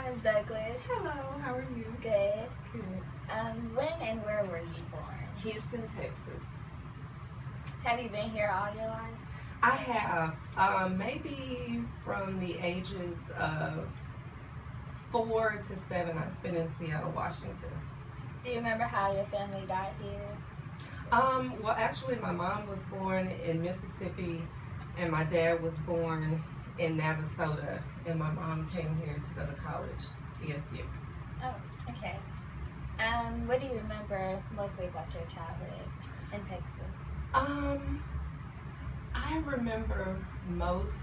Ms. Douglas. Hello, how are you? Good. Good. When and where were you born? Houston, Texas. Have you been here all your life? I have, maybe from the ages of 4 to 7, I spent in Seattle, Washington. Do you remember how your family got here? Well, actually, my mom was born in Mississippi, and my dad was born in Navasota, and my mom came here to go to college, TSU. Oh, okay. What do you remember mostly about your childhood in Texas? I remember most,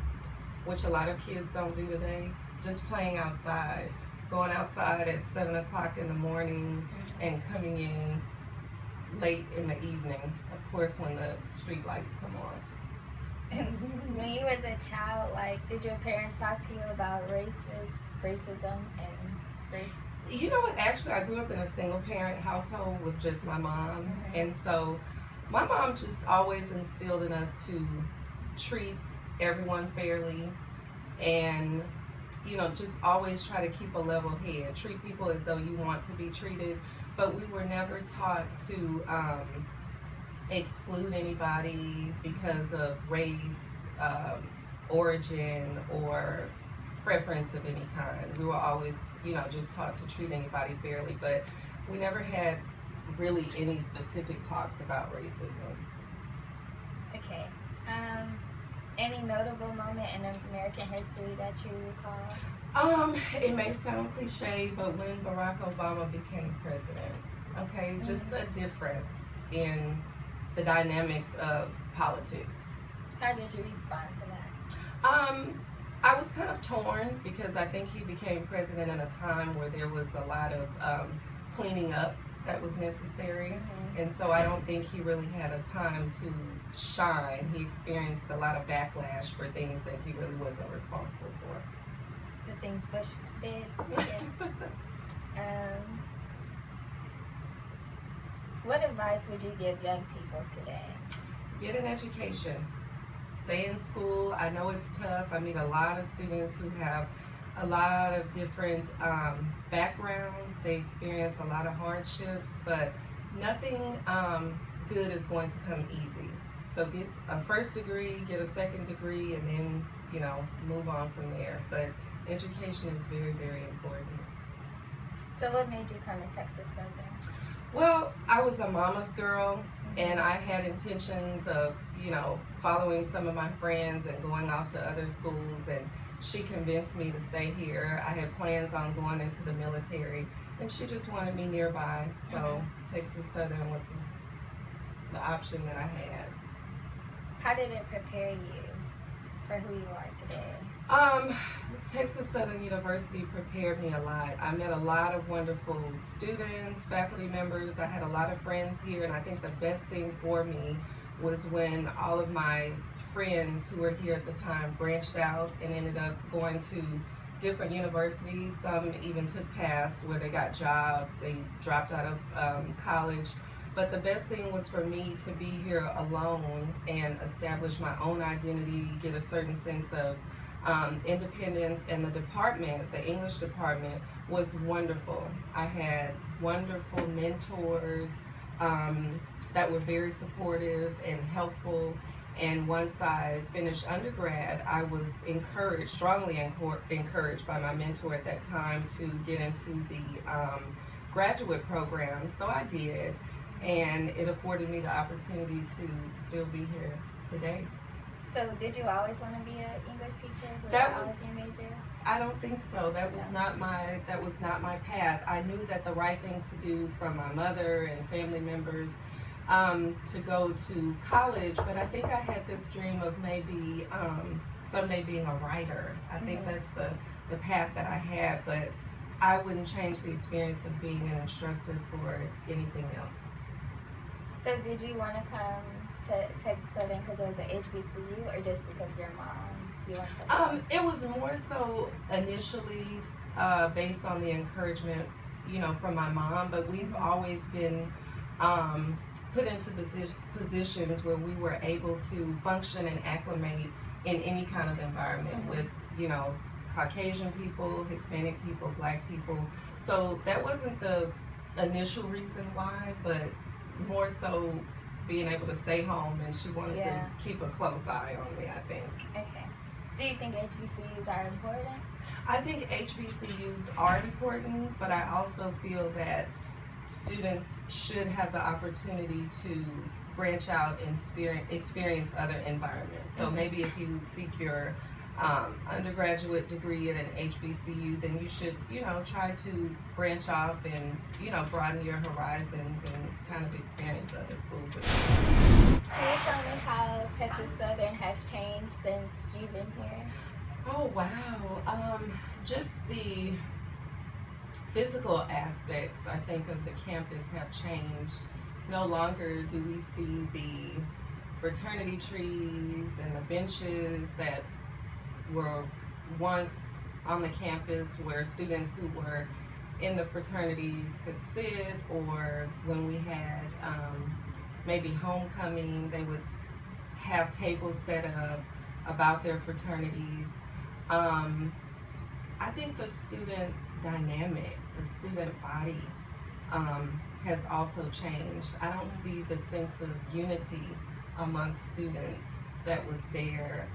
which a lot of kids don't do today, just playing outside, going outside at 7 o'clock in the morning and coming in late in the evening, of course, when the street lights come on. When you was a child, did your parents talk to you about racism and race? You know what, actually, I grew up in a single parent household with just my mom, and so my mom just always instilled in us to treat everyone fairly and, just always try to keep a level head, treat people as though you want to be treated, but we were never taught to exclude anybody because of race, origin, or preference of any kind. We were always, just taught to treat anybody fairly, but we never had really any specific talks about racism. Okay. Any notable moment in American history that you recall? It may sound cliche, but when Barack Obama became president, okay, just a difference in the dynamics of politics. How did you respond to that? I was kind of torn because I think he became president at a time where there was a lot of cleaning up that was necessary, and so I don't think he really had a time to shine. He experienced a lot of backlash for things that he really wasn't responsible for. The things Bush did. What advice would you give young people today? Get an education. Stay in school. I know it's tough. I meet a lot of students who have a lot of different backgrounds. They experience a lot of hardships, but nothing good is going to come easy. So get a first degree, get a second degree, and then, move on from there. But education is very, very important. So what made you come to Texas Southern? Well, I was a mama's girl, and I had intentions of, following some of my friends and going off to other schools, and she convinced me to stay here. I had plans on going into the military, and she just wanted me nearby, so Texas Southern was the option that I had. How did it prepare you for who you are today? Texas Southern University prepared me a lot. I met a lot of wonderful students, faculty members. I had a lot of friends here, and I think the best thing for me was when all of my friends who were here at the time branched out and ended up going to different universities. Some even took paths where they got jobs, they dropped out of college. But the best thing was for me to be here alone and establish my own identity, get a certain sense of independence, and the department, the English department, was wonderful. I had wonderful mentors that were very supportive and helpful, and once I finished undergrad, I was strongly encouraged by my mentor at that time to get into the graduate program, so I did, and it afforded me the opportunity to still be here today. So did you always want to be an English teacher? That was your major? I don't think so. That was not my path. I knew that the right thing to do from my mother and family members to go to college, but I think I had this dream of maybe someday being a writer. I think that's the path that I had, but I wouldn't change the experience of being an instructor for anything else. So did you want to come to Texas Southern because it was an HBCU, or just because your mom? It was more so initially based on the encouragement, from my mom, but we've always been put into positions where we were able to function and acclimate in any kind of environment with, Caucasian people, Hispanic people, Black people. So that wasn't the initial reason why, but more so being able to stay home, and she wanted to keep a close eye on me, I think. Okay. Do you think HBCUs are important? I think HBCUs are important, but I also feel that students should have the opportunity to branch out and experience other environments. So maybe if you seek your undergraduate degree at an HBCU, then you should, try to branch off and, broaden your horizons and kind of experience other schools. Can you tell me how Texas Southern has changed since you've been here? Oh, wow. Just the physical aspects, I think, of the campus have changed. No longer do we see the fraternity trees and the benches that were once on the campus where students who were in the fraternities could sit, or when we had maybe homecoming, they would have tables set up about their fraternities. I think the student dynamic, the student body has also changed. I don't see the sense of unity amongst students that was there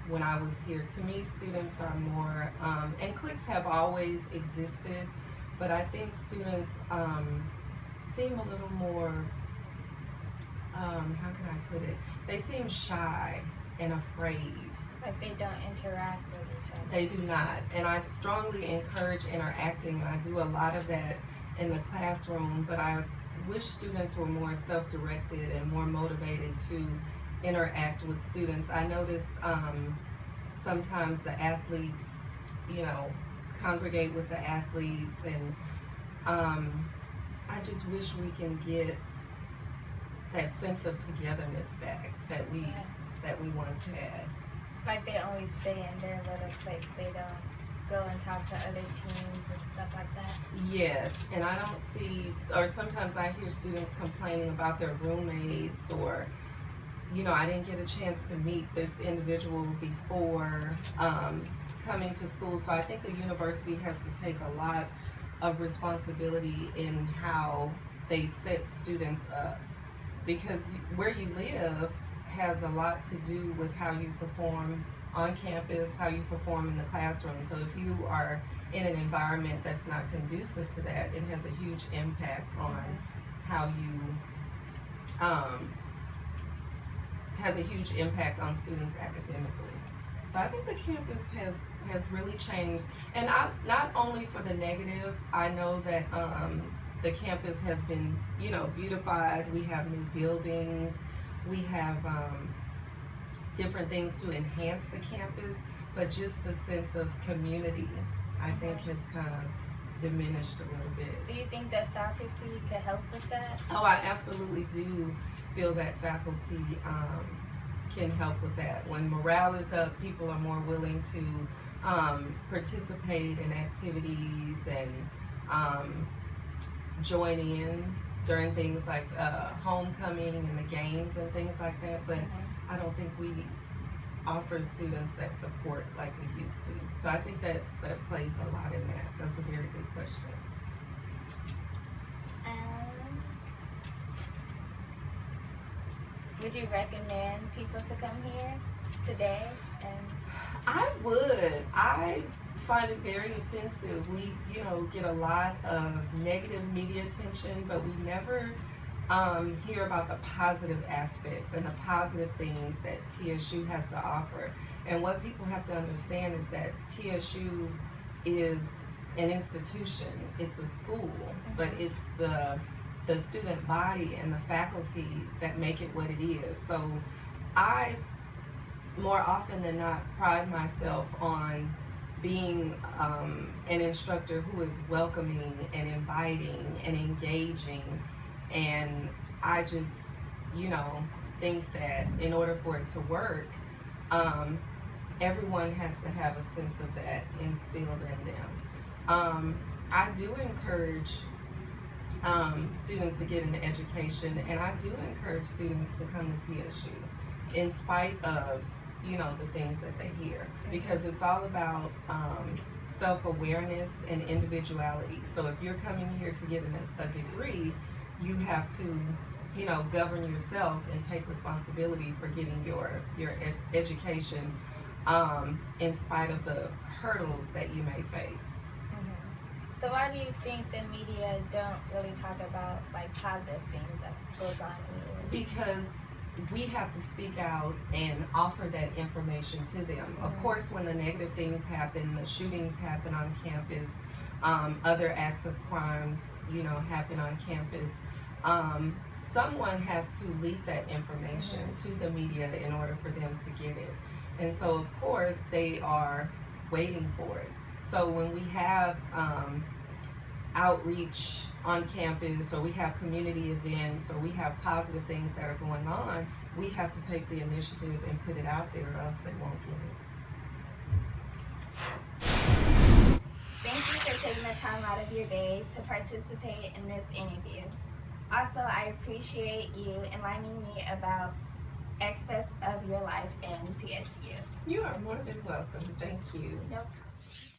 when I was here. To me, students are more, and cliques have always existed, but I think students seem a little more, how can I put it? They seem shy and afraid. Like they don't interact with each other. They do not. And I strongly encourage interacting, and I do a lot of that in the classroom, but I wish students were more self-directed and more motivated to interact with students. I notice sometimes the athletes, congregate with the athletes, and I just wish we can get that sense of togetherness back that we once had. Like they only stay in their little place. They don't go and talk to other teams and stuff like that. Yes, and I don't see, or sometimes I hear students complaining about their roommates, or I didn't get a chance to meet this individual before coming to school. So I think the university has to take a lot of responsibility in how they set students up, because where you live has a lot to do with how you perform on campus, how you perform in the classroom. So if you are in an environment that's not conducive to that, it has a huge impact on how you, has a huge impact on students academically. So I think the campus has really changed, and not only for the negative. I know that the campus has been, beautified. We have new buildings. We have different things to enhance the campus, but just the sense of community, I think, has kind of diminished a little bit. Do you think that faculty could help with that? Oh, I absolutely do feel that faculty can help with that. When morale is up, people are more willing to participate in activities and join in during things like homecoming and the games and things like that, but I don't think we offer students that support like we used to. So I think that plays a lot in that. That's a very good question. Would you recommend people to come here today? I would. I find it very offensive. We, get a lot of negative media attention, but we never hear about the positive aspects and the positive things that TSU has to offer. And what people have to understand is that TSU is an institution. It's a school, but it's the student body and the faculty that make it what it is. So I, more often than not, pride myself on being an instructor who is welcoming and inviting and engaging. And I just, think that in order for it to work, everyone has to have a sense of that instilled in them. I do encourage students to get an education, and I do encourage students to come to TSU in spite of you know, the things that they hear, because it's all about self-awareness and individuality. So if you're coming here to get a degree, you have to, you know, govern yourself and take responsibility for getting your education in spite of the hurdles that you may face. So why do you think the media don't really talk about like positive things that goes on here? Because we have to speak out and offer that information to them. Of course, when the negative things happen, the shootings happen on campus, other acts of crimes, you know, happen on campus, someone has to leak that information to the media in order for them to get it. And so, of course, they are waiting for it. So when we have outreach on campus, or we have community events, or we have positive things that are going on, we have to take the initiative and put it out there, or else they won't get it. Thank you for taking the time out of your day to participate in this interview. Also, I appreciate you enlightening me about aspects of your life in TSU. You are more than welcome. Thank you. Nope.